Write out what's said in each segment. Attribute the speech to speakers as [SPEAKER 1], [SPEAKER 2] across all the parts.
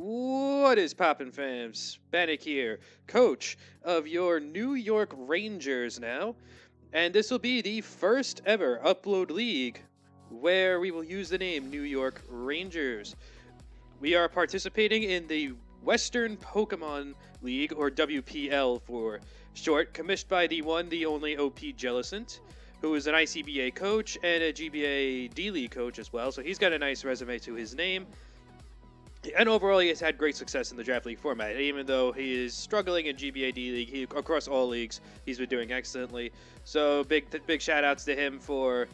[SPEAKER 1] What is poppin', fams? Bannock here, coach of your New York Rangers now, and this will be the first ever Upload League where we will use the name New York Rangers. We are participating in the Western Pokemon League, or WPL for short, commissioned by the one, the only OP Jellicent, who is an ICBA coach and a GBA D-League coach as well, so he's got a nice resume to his name. And overall, he has had great success in the draft league format. Even though he is struggling in GBA D League, across all leagues, he's been doing excellently. So big shout outs to him for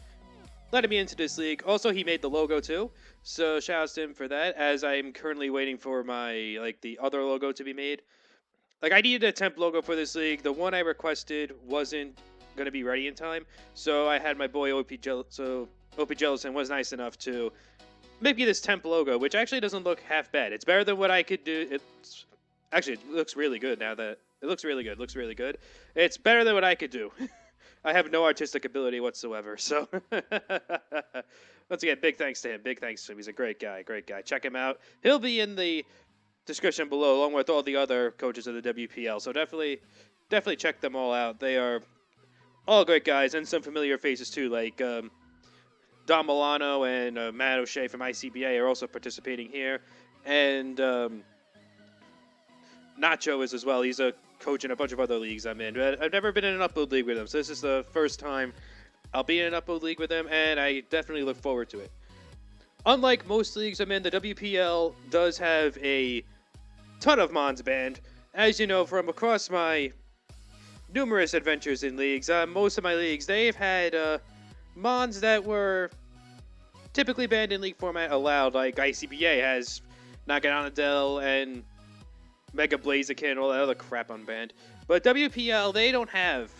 [SPEAKER 1] letting me into this league. Also, he made the logo too, so shout outs to him for that. As I'm currently waiting for my the other logo to be made. I needed a temp logo for this league. The one I requested wasn't gonna be ready in time, so I had my boy OP Jellison was nice enough to maybe this temp logo, which actually doesn't look half bad. It's better than what I could do. It looks really good now that it looks really good. Looks really good. It's better than what I could do. I have no artistic ability whatsoever. So once again, big thanks to him. Big thanks to him. He's a great guy. Great guy. Check him out. He'll be in the description below, along with all the other coaches of the WPL. So definitely check them all out. They are all great guys and some familiar faces too, like Don Milano and Matt O'Shea from ICBA are also participating here. And Nacho is as well. He's a coach in a bunch of other leagues I'm in. But I've never been in an Upload League with him, so this is the first time I'll be in an Upload League with him, and I definitely look forward to it. Unlike most leagues I'm in, the WPL does have a ton of Mons banned. As you know from across my numerous adventures in leagues, most of my leagues, they've had Mons that were typically banned in league format allowed, like ICBA has Naganadel and Mega Blaziken and all that other crap unbanned. But WPL, they don't have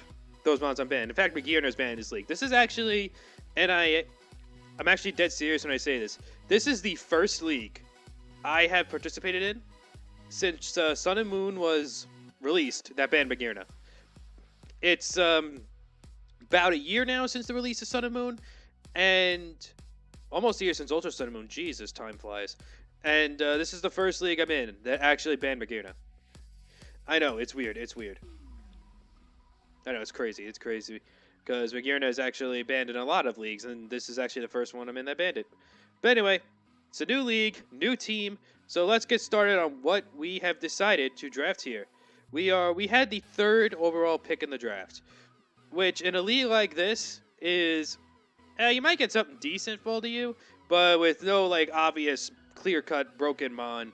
[SPEAKER 1] those Mons unbanned. In fact, McGearner's banned in this league. This is actually, and I'm actually dead serious when I say this, this is the first league I have participated in since Sun and Moon was released that banned McGearner. It's about a year now since the release of Sun and Moon, and almost a year since Ultra Sun and Moon. Jesus, time flies. And this is the first league I'm in that actually banned Magearna. I know, it's weird. It's weird. I know, it's crazy. It's crazy. Because Magearna is actually banned in a lot of leagues, and this is actually the first one I'm in that banned it. But anyway, it's a new league, new team, so let's get started on what we have decided to draft here. We had the 3rd overall pick in the draft, which in a league like this is, you might get something decent for you, but with no obvious clear-cut broken Mon,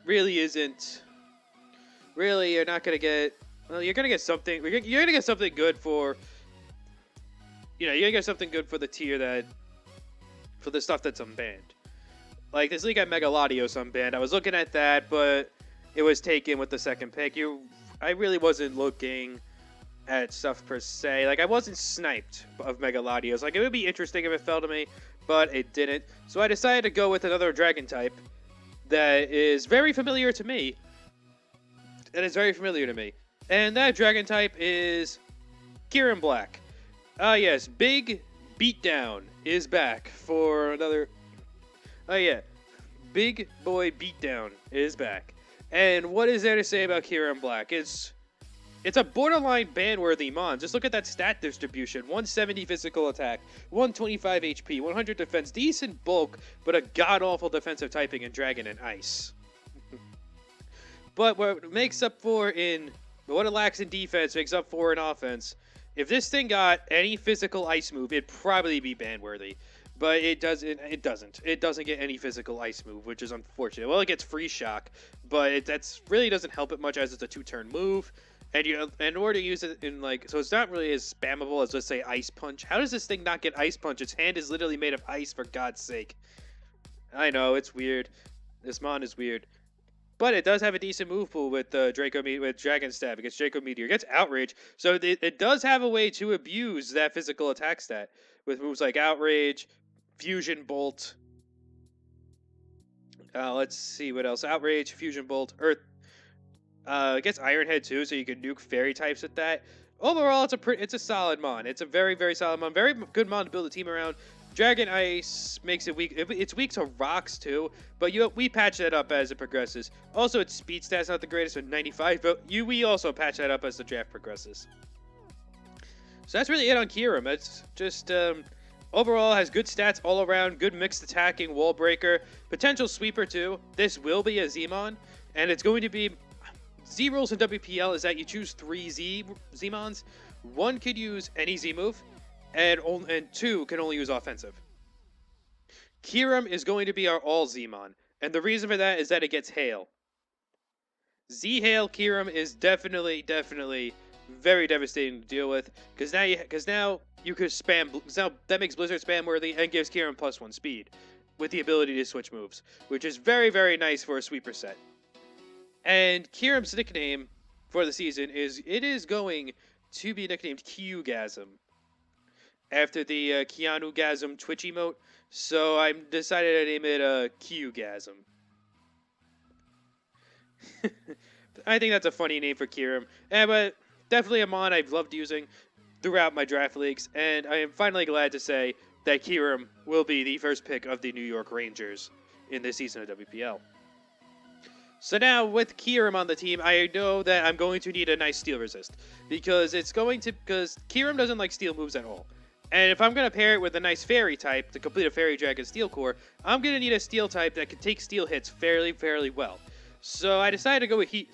[SPEAKER 1] really isn't. Really, you're not gonna get. Well, you're gonna get something. You're gonna get something good for. You're gonna get something good for the tier for the stuff that's unbanned. Like this league had Megaladios unbanned. I was looking at that, but it was taken with the 2nd pick. I really wasn't looking at stuff per se. I wasn't sniped of Megaladios. It would be interesting if it fell to me, but it didn't. So I decided to go with another dragon type that is very familiar to me. And that dragon type is Kieran Black. Yes, Big Beatdown is back for another. Big Boy Beatdown is back. And what is there to say about Kieran Black? It's a borderline ban-worthy Mon. Just look at that stat distribution. 170 physical attack, 125 HP, 100 defense, decent bulk, but a god-awful defensive typing in Dragon and Ice. But what it lacks in defense makes up for in offense. If this thing got any physical ice move, it'd probably be ban-worthy. But it doesn't. It doesn't get any physical ice move, which is unfortunate. Well, it gets Freeze Shock, but that's really doesn't help it much as it's a 2-turn move. And in order to use it in so it's not really as spammable as, let's say, Ice Punch. How does this thing not get Ice Punch? Its hand is literally made of ice, for God's sake. I know, it's weird. This Mon is weird. But it does have a decent move pool with with Dragon Stab against Draco Meteor. It gets Outrage, so it does have a way to abuse that physical attack stat with moves like Outrage, Fusion Bolt. Let's see what else. Outrage, Fusion Bolt, Earth. It gets Iron Head too, so you can nuke fairy types with that. Overall, it's a solid Mon. It's a very, very solid Mon. Very good Mon to build a team around. Dragon Ice makes it weak. It's weak to rocks too, but we patch that up as it progresses. Also, its speed stats not the greatest with 95, but we also patch that up as the draft progresses. So that's really it on Kyurem. It's just overall has good stats all around, good mixed attacking, wall breaker, potential sweeper too. This will be a Zmon, and it's going to be Z rules in WPL is that you choose 3 Zmons. 1 could use any Z move, and 2 can only use offensive. Kyurem is going to be our all Zmon, and the reason for that is that it gets Hail. Z Hail Kyurem is definitely very devastating to deal with, because now you could spam. Now that makes Blizzard spam worthy and gives Kyurem +1 speed, with the ability to switch moves, which is very nice for a sweeper set. And Kyurem's nickname for the season is going to be nicknamed Kyugasm, after the Keanu-gasm Twitch emote. So I decided to name it Kyugasm. I think that's a funny name for Kyurem, but definitely a mon I've loved using throughout my draft leagues, and I am finally glad to say that Kyurem will be the first pick of the New York Rangers in this season of WPL. So now, with Kyurem on the team, I know that I'm going to need a nice steel resist, because Kyurem doesn't like steel moves at all. And if I'm going to pair it with a nice fairy type to complete a fairy dragon steel core, I'm going to need a steel type that can take steel hits fairly well. So I decided to go with Heat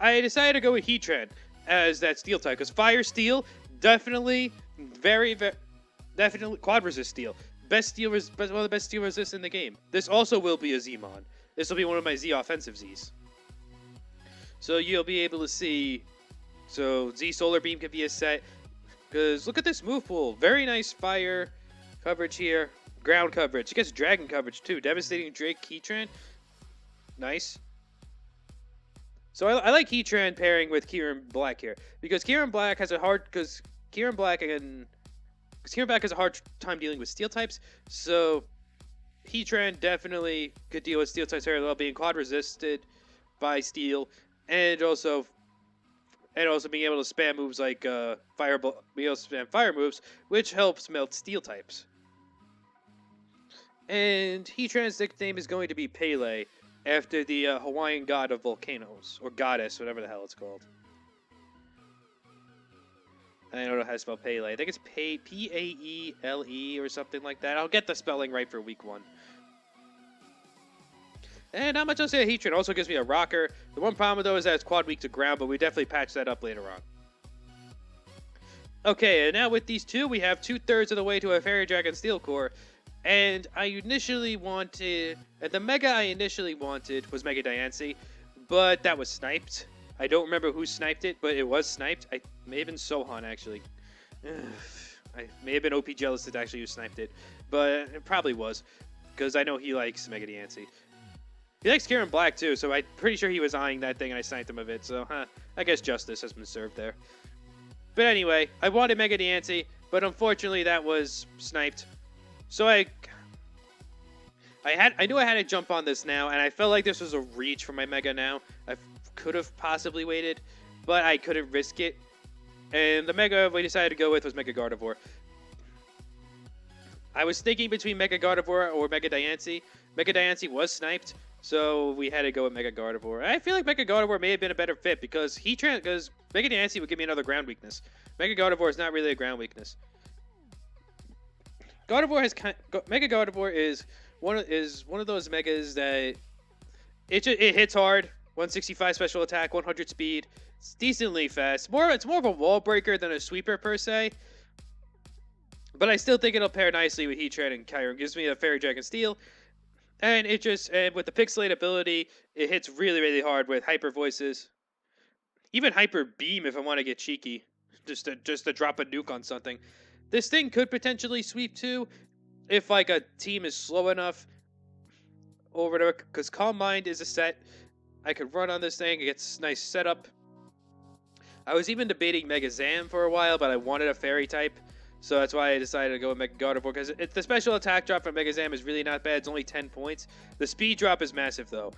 [SPEAKER 1] Heatran as that steel type, because Fire Steel definitely definitely quad resist steel. One of the best steel resists in the game. This also will be a Zmon. This will be one of my Z offensive Zs. So you'll be able to see. So Z Solar Beam could be a set. Because look at this move pool. Very nice fire coverage here. Ground coverage. It gets dragon coverage too. Devastating Drake Heatran. Nice. So I like Heatran pairing with Kyurem Black here. Because Kyurem Black has a hard time dealing with steel types, so Heatran definitely could deal with steel types very well, being quad resisted by steel, and also being able to spam moves like fire moves, which helps melt steel types. And Heatran's nickname is going to be Pele, after the Hawaiian god of volcanoes, or goddess, whatever the hell it's called. I don't know how to spell Pele. I think it's P-A-E-L-E or something like that. I'll get the spelling right for week 1. And not much else to say. Heatran also gives me a rocker. The one problem, though, is that it's quad weak to ground, but we definitely patch that up later on. Okay, and now with these two, we have 2/3 of the way to a Fairy Dragon Steel Core. And the Mega I initially wanted was Mega Diancie, but that was sniped. I don't remember who sniped it, but it was sniped. I may have been Sohan, actually. I may have been OP Jealous that actually who sniped it, but it probably was, because I know he likes Mega Diancie. He likes Kyurem Black, too, so I'm pretty sure he was eyeing that thing and I sniped him of it, so I guess justice has been served there. But anyway, I wanted Mega Diancie, but unfortunately that was sniped. So I knew I had to jump on this now, and I felt like this was a reach for my Mega now. I could have possibly waited, but I couldn't risk it. And the Mega we decided to go with was Mega Gardevoir. I was thinking between Mega Gardevoir or Mega Diancie. Mega Diancie was sniped, so we had to go with Mega Gardevoir. I feel like Mega Gardevoir may have been a better fit because Mega Diancie would give me another ground weakness. Mega Gardevoir is not really a ground weakness. Mega Gardevoir is one of those megas that it hits hard, 165 special attack, 100 speed. It's decently fast. It's more of a wall breaker than a sweeper per se. But I still think it'll pair nicely with Heatran and Kyurem. Gives me a Fairy Dragon Steel. And with the Pixelate ability, it hits really hard with Hyper Voices. Even Hyper Beam if I want to get cheeky. Just to drop a nuke on something. This thing could potentially sweep too, if like a team is slow enough, or whatever. Because Calm Mind is a set I could run on this thing. It gets nice setup. I was even debating Mega Zam for a while, but I wanted a Fairy type, so that's why I decided to go with Mega Gardevoir. Because the special attack drop from Mega Zam is really not bad. It's only 10 points. The speed drop is massive though.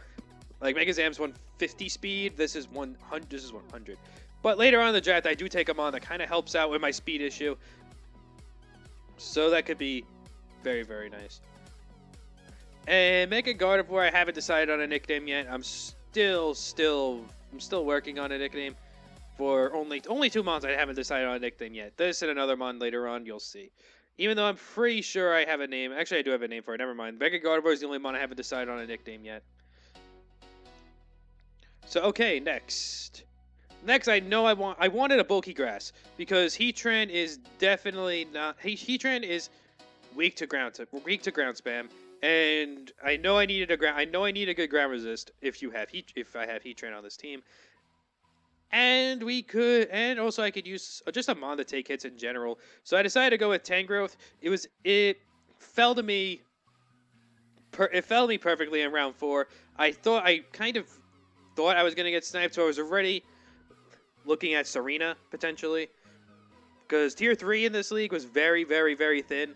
[SPEAKER 1] Like Mega Zam's 150 speed. This is 100. But later on in the draft, I do take a Mon that kind of helps out with my speed issue. So that could be very, very nice. And Mega Gardevoir, I haven't decided on a nickname yet. I'm still working on a nickname. For only 2 Mons, I haven't decided on a nickname yet. This and another Mon later on, you'll see. Even though I'm pretty sure I have a name. Actually, I do have a name for it. Never mind. Mega Gardevoir is the only Mon I haven't decided on a nickname yet. So, okay, next. Next, I know I wanted a bulky grass because Heatran is definitely not. Heatran is weak to ground spam, and I know I needed a good ground resist if I have Heatran on this team. And also I could use just a Mon to take hits in general. So I decided to go with Tangrowth. It fell to me perfectly in round 4. I kind of thought I was going to get sniped, so I was already looking at Serena potentially. Because tier 3 in this league was very, very, very thin.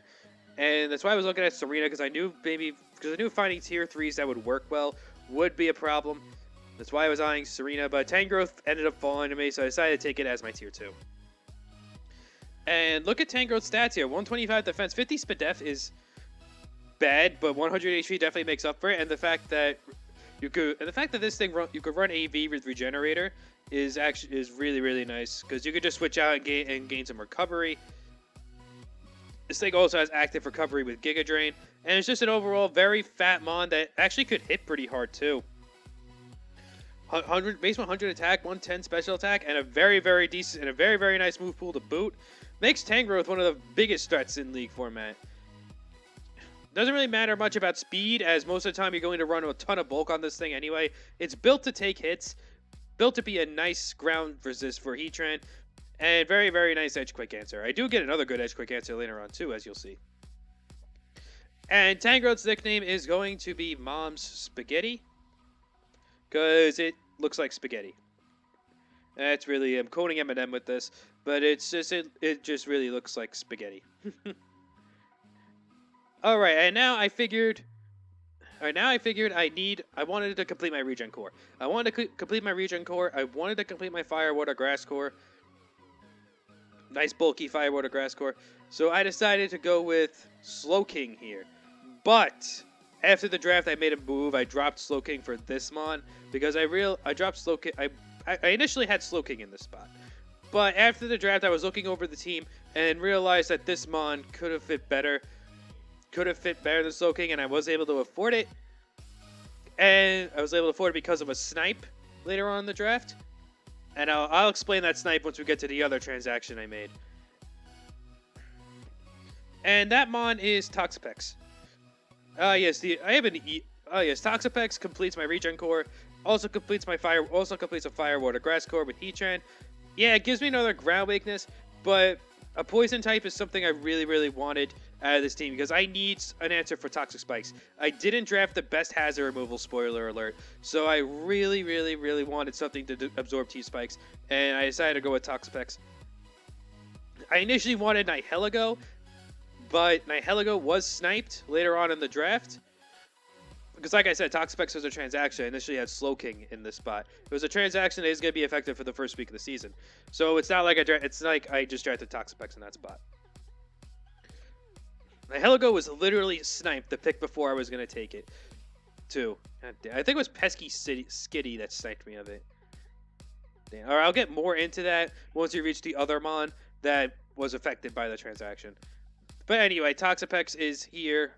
[SPEAKER 1] And that's why I was looking at Serena, because I knew finding tier 3s that would work well would be a problem. That's why I was eyeing Serena, but Tangrowth ended up falling to me, so I decided to take it as my tier 2. And look at Tangrowth's stats here. 125 defense, 50 speed def is bad, but 100 HP definitely makes up for it. And the fact that you could run AV with Regenerator is really, really nice, because you could just switch out and gain some recovery. This thing also has active recovery with Giga Drain, and it's just an overall very fat Mon that actually could hit pretty hard too. Base 100 attack, 110 special attack, and a very, very decent and a very, very nice move pool to boot. Makes Tangrowth one of the biggest threats in League format. Doesn't really matter much about speed, as most of the time you're going to run a ton of bulk on this thing anyway. It's built to take hits, built to be a nice ground resist for Heatran, and very, very nice edge quick answer. I do get another good edge quick answer later on too, as you'll see. And Tangrowth's nickname is going to be Mom's Spaghetti, because it looks like spaghetti. That's really, I'm quoting Eminem with this, but it just really looks like spaghetti. All right, and now I figured I wanted to complete my regen core. I wanted to complete my regen core. I wanted to complete my fire, water, grass core. Nice bulky fire, water, grass core. So I decided to go with Slowking here. But after the draft, I made a move. I dropped Slowking for this Mon because I dropped Slowking. I initially had Slowking in this spot, but after the draft, I was looking over the team and realized that this Mon could have fit better than Slowking, and I was able to afford it. And I was able to afford it because of a snipe later on in the draft. And I'll explain that snipe once we get to the other transaction I made. And that Mon is Toxapex. Toxapex completes my regen core, also completes a fire, water, grass core with Heatran. Yeah, it gives me another ground weakness, but a poison type is something I really, really wanted out of this team because I need an answer for Toxic Spikes. I didn't draft the best hazard removal, spoiler alert, so I really, really, really wanted something to absorb T-Spikes, and I decided to go with Toxapex. I initially wanted Nihilego, but Nihilego was sniped later on in the draft. Because like I said, Toxapex was a transaction. I initially had Slowking in this spot. It was a transaction that is going to be effective for the first week of the season. So it's not like I just drafted Toxapex in that spot. Nihilego was literally sniped the pick before I was going to take it, too. I think it was Pesky Skitty that sniped me of it. Damn. All right, I'll get more into that once we reach the other Mon that was affected by the transaction. But anyway, Toxapex is here.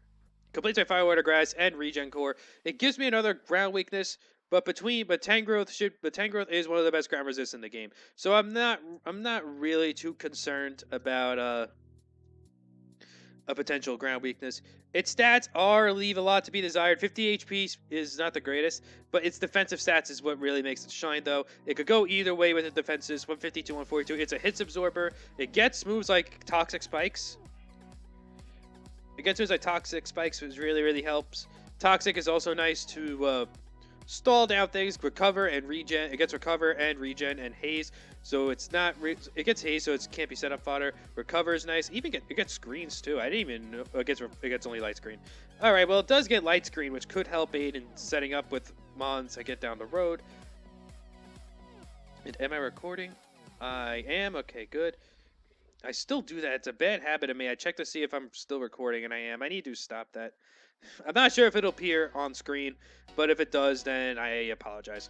[SPEAKER 1] Completes my fire, water, grass, and regen core. It gives me another ground weakness, but Tangrowth is one of the best ground resists in the game. So I'm not really too concerned about a potential ground weakness. Its stats leave a lot to be desired. 50 HP is not the greatest, but its defensive stats is what really makes it shine, though. It could go either way with the defenses, 150 to 142. It's a hits absorber. It gets moves like Toxic Spikes. Against moves like Toxic Spikes, which really, really helps. Toxic is also nice to stall down things, recover and regen. It gets recover and regen and haze, so it's not. It gets haze, so it can't be set up fodder. Recover is nice. It gets screens too. I didn't even know it gets only light screen. All right, well it does get light screen, which could help aid in setting up with Mons I get down the road. And am I recording? I am. Okay, good. I still do that. It's a bad habit of me. I check to see if I'm still recording, and I am. I need to stop that. I'm not sure if it'll appear on screen, but if it does, then I apologize.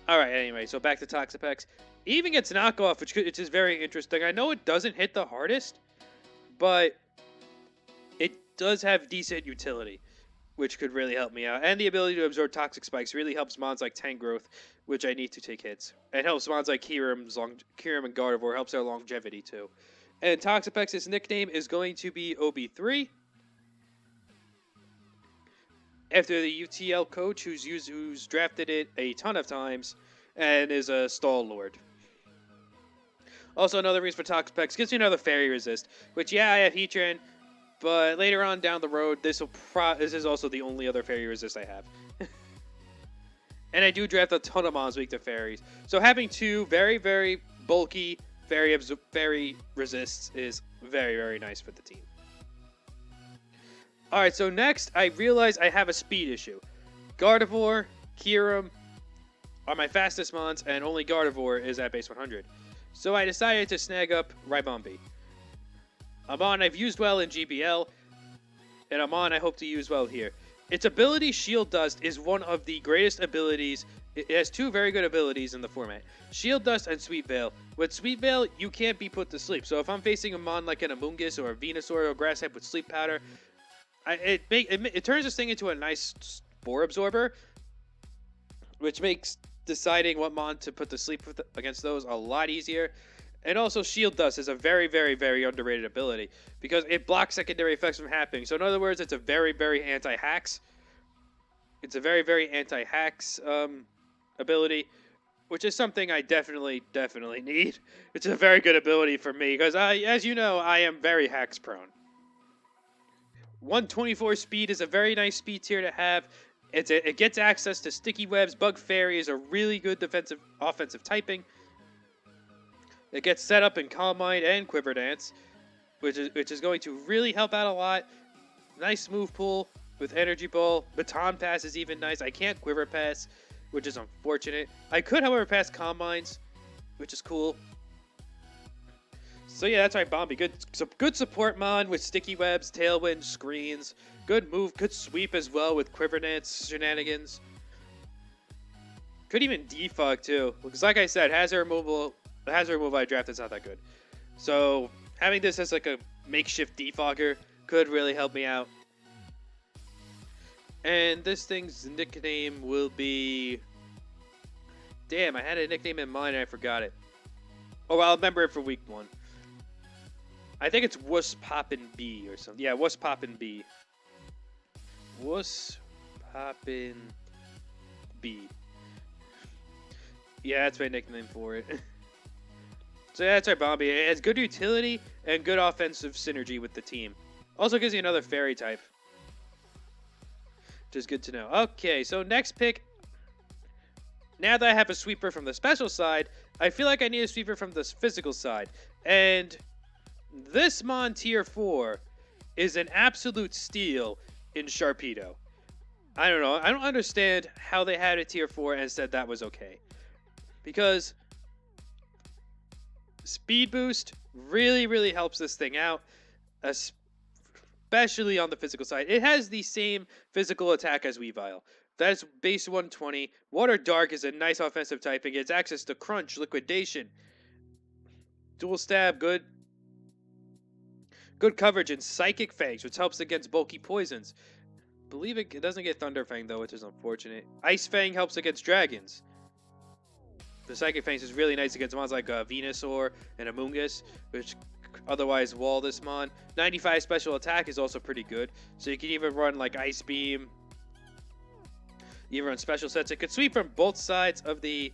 [SPEAKER 1] All right. Anyway, so back to Toxapex. It even gets knockoff, which is very interesting. I know it doesn't hit the hardest, but it does have decent utility, which could really help me out. And the ability to absorb toxic spikes really helps mons like Tangrowth, which I need to take hits. It helps mons like Kyurem and Gardevoir, helps their longevity too. And Toxapex's nickname is going to be OB3, after the UTL coach who's drafted it a ton of times and is a stall lord. Also, another reason for Toxapex gives you another fairy resist, which yeah, I have Heatran, but later on down the road, this is also the only other fairy resist I have. And I do draft a ton of mons weak to fairies, so having two very, very bulky fairy resists is very, very nice for the team. Alright, so next, I realize I have a speed issue. Gardevoir, Kyurem are my fastest mons, and only Gardevoir is at base 100. So I decided to snag up Ribombee. Amon I've used well in GBL, and Amon I hope to use well here. Its ability, Shield Dust, is one of the greatest abilities. It has two very good abilities in the format. Shield Dust and Sweet Veil. With Sweet Veil, you can't be put to sleep. So if I'm facing a mon like an Amoonguss or a Venusaur or a Grass type with Sleep Powder, it turns this thing into a nice Spore Absorber, which makes deciding what mon to put to sleep against those a lot easier. And also, Shield Dust is a very, very, very underrated ability because it blocks secondary effects from happening. So in other words, it's a very, very anti-hacks. It's a very, very anti-hacks ability, which is something I definitely need. It's a very good ability for me because, as you know, I am very hacks prone. 124 speed is a very nice speed tier to have. It gets access to Sticky Webs. Bug Fairy is a really good offensive typing. It gets set up in Calm Mind and Quiver Dance, which is going to really help out a lot. Nice move pool with Energy Ball. Baton Pass is even nice. I can't Quiver Pass, which is unfortunate. I could, however, pass Calm Minds, which is cool. So yeah, that's right, Bombi. Good support mon with Sticky Webs, Tailwind, Screens. Good move, good sweep as well with Quiver Dance shenanigans. Could even defog too, because like I said, hazard removal I drafted is not that good. So having this as like a makeshift defogger could really help me out. And this thing's nickname will be... Damn, I had a nickname in mind and I forgot it. Oh, well, I'll remember it for week 1. I think it's Wuss Poppin' B or something. Yeah, Wuss Poppin' B. Wuss Poppin' B. Yeah, that's my nickname for it. So yeah, that's our Bombi. It has good utility and good offensive synergy with the team. Also gives you another fairy type, which is good to know. Okay, so next pick. Now that I have a sweeper from the special side, I feel like I need a sweeper from the physical side. And this mon tier 4 is an absolute steal in Sharpedo. I don't know. I don't understand how they had a tier 4 and said that was okay. Because speed boost really, really helps this thing out, especially on the physical side. It has the same physical attack as Weavile. That's base 120. Water Dark is a nice offensive type. It gets access to Crunch, Liquidation, Dual Stab, good coverage, and Psychic Fangs, which helps against bulky poisons. I believe it doesn't get Thunder Fang though, which is unfortunate. Ice Fang helps against dragons. The Psychic Fangs is really nice against mons like Venusaur and Amoonguss, which otherwise wall this mon. 95 special attack is also pretty good, so you can even run like Ice Beam. You can run special sets. It could sweep from both sides of the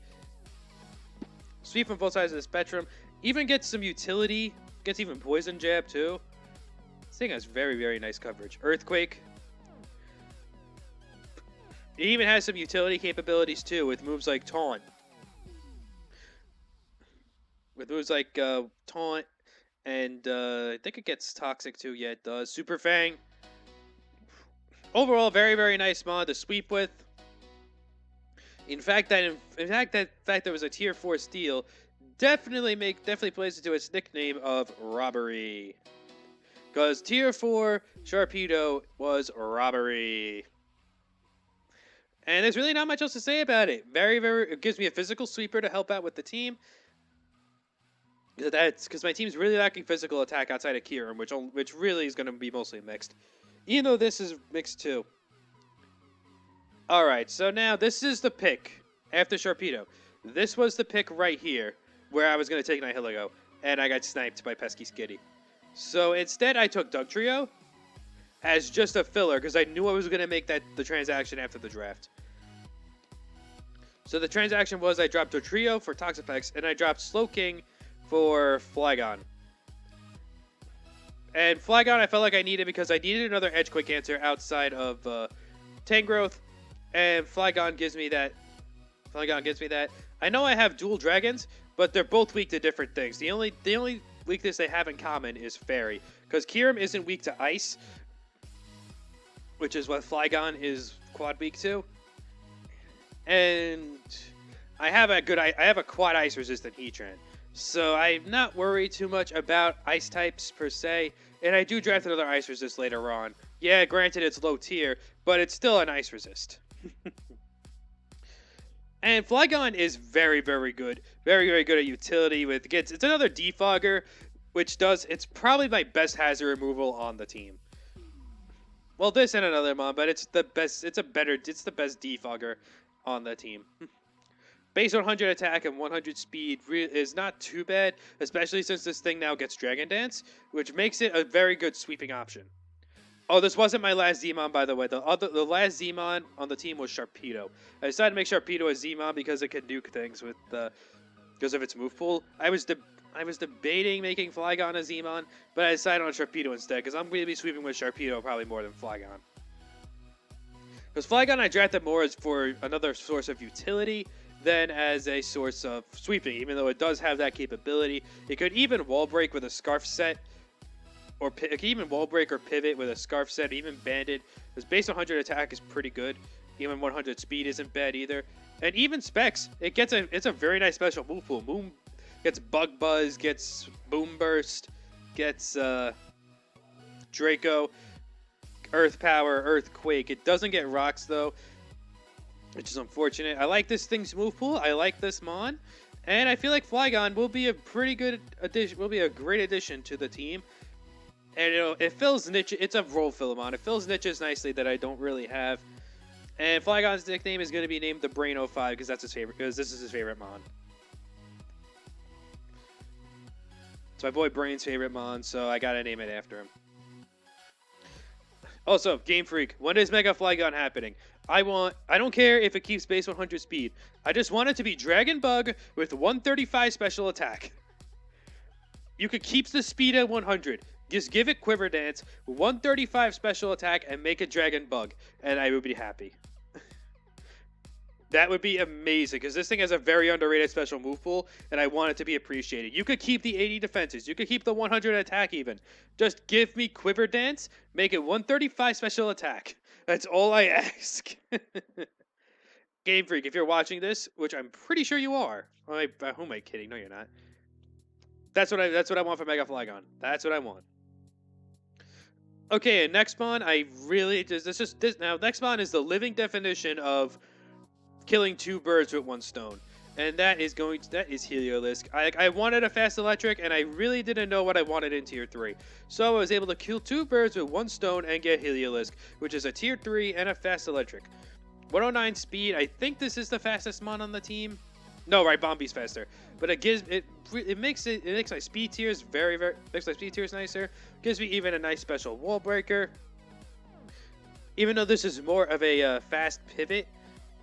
[SPEAKER 1] spectrum. Even gets some utility. Gets even Poison Jab too. This thing has very, very nice coverage. Earthquake. It even has some utility capabilities too with moves like Taunt. With moves like Taunt, and I think it gets Toxic too. Yeah, it does. Super Fang. Overall, very, very nice mod to sweep with. that there was a tier 4 steal definitely plays into its nickname of robbery. Because tier 4 Sharpedo was robbery. And there's really not much else to say about it. It gives me a physical sweeper to help out with the team. That's because my team's really lacking physical attack outside of Kieran, which really is going to be mostly mixed. Even though this is mixed too. Alright, so now this is the pick after Sharpedo. This was the pick right here where I was going to take Nihilego, and I got sniped by Pesky Skitty. So instead I took Dugtrio as just a filler because I knew I was going to make the transaction after the draft. So the transaction was I dropped Dugtrio for Toxapex, and I dropped Slowking for Flygon. And Flygon I felt like I needed because I needed another Edge Quick answer outside of Tangrowth. And Flygon gives me that. I know I have dual dragons, but they're both weak to different things. The only weakness they have in common is Fairy. Because Kyurem isn't weak to Ice, which is what Flygon is quad weak to. And I have a quad Ice resistant Heatran. So I'm not worried too much about Ice types per se. And I do draft another Ice Resist later on. Yeah, granted it's low tier, but it's still an Ice Resist. And Flygon is very, very good. Very, very good at utility. It's another defogger, it's probably my best hazard removal on the team. Well, this and another mon, but it's the best defogger on the team. Base 100 attack and 100 speed is not too bad, especially since this thing now gets Dragon Dance, which makes it a very good sweeping option. Oh, this wasn't my last Z-Mon, by the way. The last Z-Mon on the team was Sharpedo. I decided to make Sharpedo a Z-Mon because it can nuke things because of its move pool. I was debating making Flygon a Z-Mon, but I decided on Sharpedo instead because I'm going to be sweeping with Sharpedo probably more than Flygon. Because Flygon I drafted more as for another source of utility than as a source of sweeping, even though it does have that capability. It could even wall break with a Scarf set, or it could even wall break or pivot with a Scarf set, even Banded. Because base 100 attack is pretty good. Even 100 speed isn't bad either. And even Specs, it's a very nice special move pool. Boom, gets Bug Buzz, gets Boom Burst, gets Draco, Earth Power, Earthquake. It doesn't get Rocks though, which is unfortunate. I like this thing's move pool. I like this mon, and I feel like Flygon will be a pretty good addition. Will be a great addition to the team. And it fills niche. It's a role fill mon. It fills niches nicely that I don't really have. And Flygon's nickname is going to be named the Brain 05 because that's his favorite. Because this is his favorite mon. It's my boy Brain's favorite mon, so I gotta name it after him. Also, Game Freak, when is Mega Flygon happening? I don't care if it keeps base 100 speed. I just want it to be Dragon Bug with 135 special attack. You could keep the speed at 100. Just give it Quiver Dance, 135 special attack, and make it Dragon Bug, and I would be happy. That would be amazing, because this thing has a very underrated special move pool, and I want it to be appreciated. You could keep the 80 defenses. You could keep the 100 attack even. Just give me Quiver Dance, make it 135 special attack. That's all I ask. Game Freak, if you're watching this, which I'm pretty sure you are. Who am I kidding? No, you're not. That's what I want for Mega Flygon. That's what I want. Okay, and next mon, next mon is the living definition of killing two birds with one stone. And that is Heliolisk. I wanted a fast electric, and I really didn't know what I wanted in tier 3. So I was able to kill two birds with one stone and get Heliolisk, which is a tier 3 and a fast electric. 109 speed, I think this is the fastest mon on the team. No, right, Bombi's faster. But it makes my speed tiers makes my speed tiers nicer. Gives me even a nice special wall breaker. Even though this is more of a fast pivot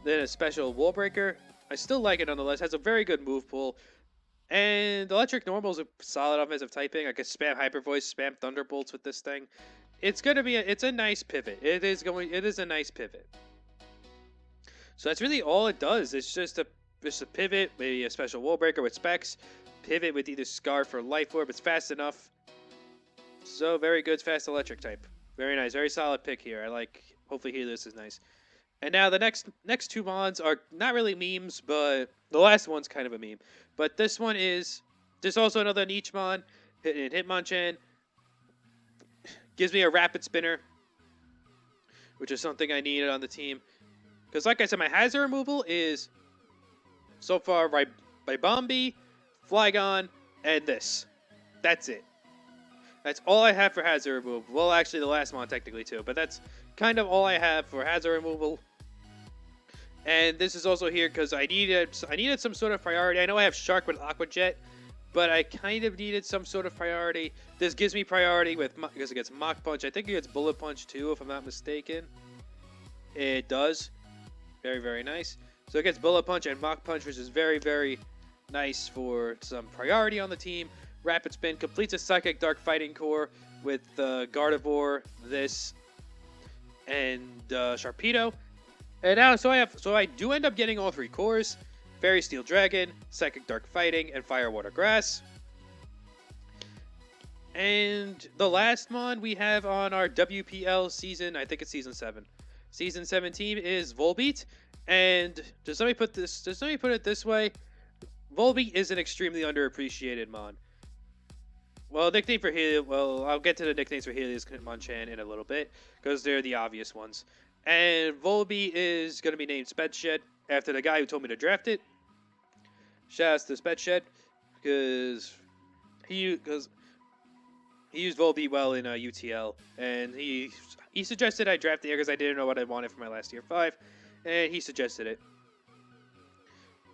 [SPEAKER 1] than a special wall breaker, I still like it nonetheless. Has a very good move pool. And electric normal is a solid offensive typing. I can spam Hyper Voice, spam Thunderbolts with this thing. It's a nice pivot. It is a nice pivot. So that's really all it does. It's just a pivot, maybe a special wall breaker with Specs. Pivot with either Scarf or Life Orb. It's fast enough. So very good fast electric type. Very nice. Very solid pick here. Hopefully Helios is nice. And now the next two mons are not really memes, but the last one's kind of a meme. But this one is there's also another niche mon, Hitmonchan. Gives me a rapid spinner, which is something I needed on the team. Because like I said, my hazard removal is so far by Bombi, Flygon, and this. That's it. That's all I have for hazard removal. Well, actually, the last mon technically too, but that's kind of all I have for hazard removal. And this is also here because I needed some sort of priority. I know I have Shark with Aqua Jet, but I kind of needed some sort of priority. This gives me priority because it gets Mach Punch. I think it gets Bullet Punch too, if I'm not mistaken. It does. Very, very nice. So it gets Bullet Punch and Mach Punch, which is very, very nice for some priority on the team. Rapid Spin completes a Psychic Dark Fighting Core with Gardevoir, this, and Sharpedo. And now, so I do end up getting all three cores: Fairy Steel Dragon, Psychic Dark Fighting, and Fire Water Grass. And the last mon we have on our WPL season, I think it's season 7. Season 17 is Volbeat. And just let me put it this way. Volbeat is an extremely underappreciated mon. Well, nickname for Helios. Well, I'll get to the nicknames for Helios Hitmonchan in a little bit because they're the obvious ones. And Volbeat is going to be named Spedshed after the guy who told me to draft it. Shout out to Spedshed because he used Volbeat well in UTL, and he suggested I draft it here because I didn't know what I wanted for my last tier 5, and he suggested it.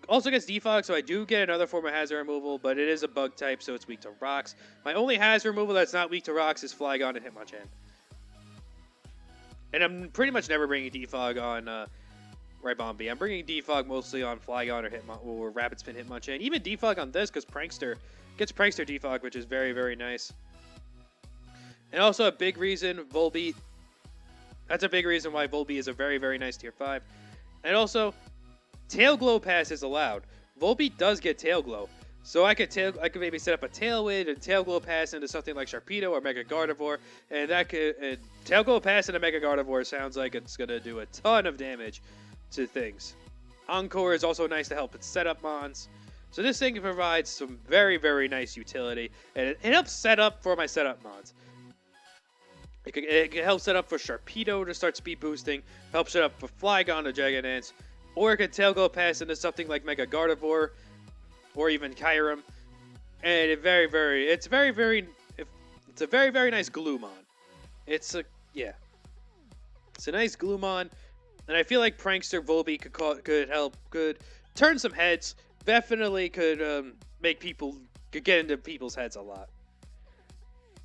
[SPEAKER 1] Also gets Defog, so I do get another form of hazard removal, but it is a bug type, so it's weak to rocks. My only hazard removal that's not weak to rocks is Flygon and Hitmonchan. And I'm pretty much never bringing Defog on Ribombee. I'm bringing Defog mostly on Flygon or Rapid Spin Hitmonchan. Even Defog on this, because Prankster gets Prankster Defog, which is very, very nice. And also a big reason Volbeat. That's a big reason why Volbeat is a very, very nice tier 5. And also, Tail Glow Pass is allowed. Volbeat does get Tail Glow. So I could maybe set up a Tailwind and Tail Glow Pass into something like Sharpedo or Mega Gardevoir, and Tail Glow Pass into Mega Gardevoir sounds like it's gonna do a ton of damage to things. Encore is also nice to help with setup mons. So this thing provides some very, very nice utility, and it helps set up for my setup mons. It can help set up for Sharpedo to start speed boosting, help set up for Flygon to Dragonance, or it could Tail Glow Pass into something like Mega Gardevoir, or even Kyurem, and it's a very, very nice Gloomon. It's a nice Gloomon, and I feel like Prankster Volbeat could turn some heads. Definitely could get into people's heads a lot.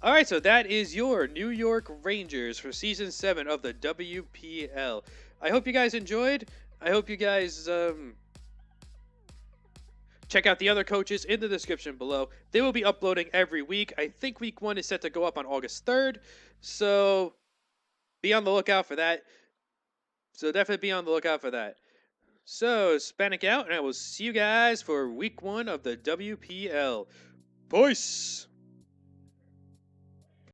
[SPEAKER 1] All right, so that is your New York Rangers for Season 7 of the WPL. I hope you guys enjoyed. I hope you guys check out the other coaches in the description below. They will be uploading every week. I think week 1 is set to go up on August 3rd. So be on the lookout for that. So definitely be on the lookout for that. So Spanic out, and I will see you guys for week 1 of the WPL. Peace!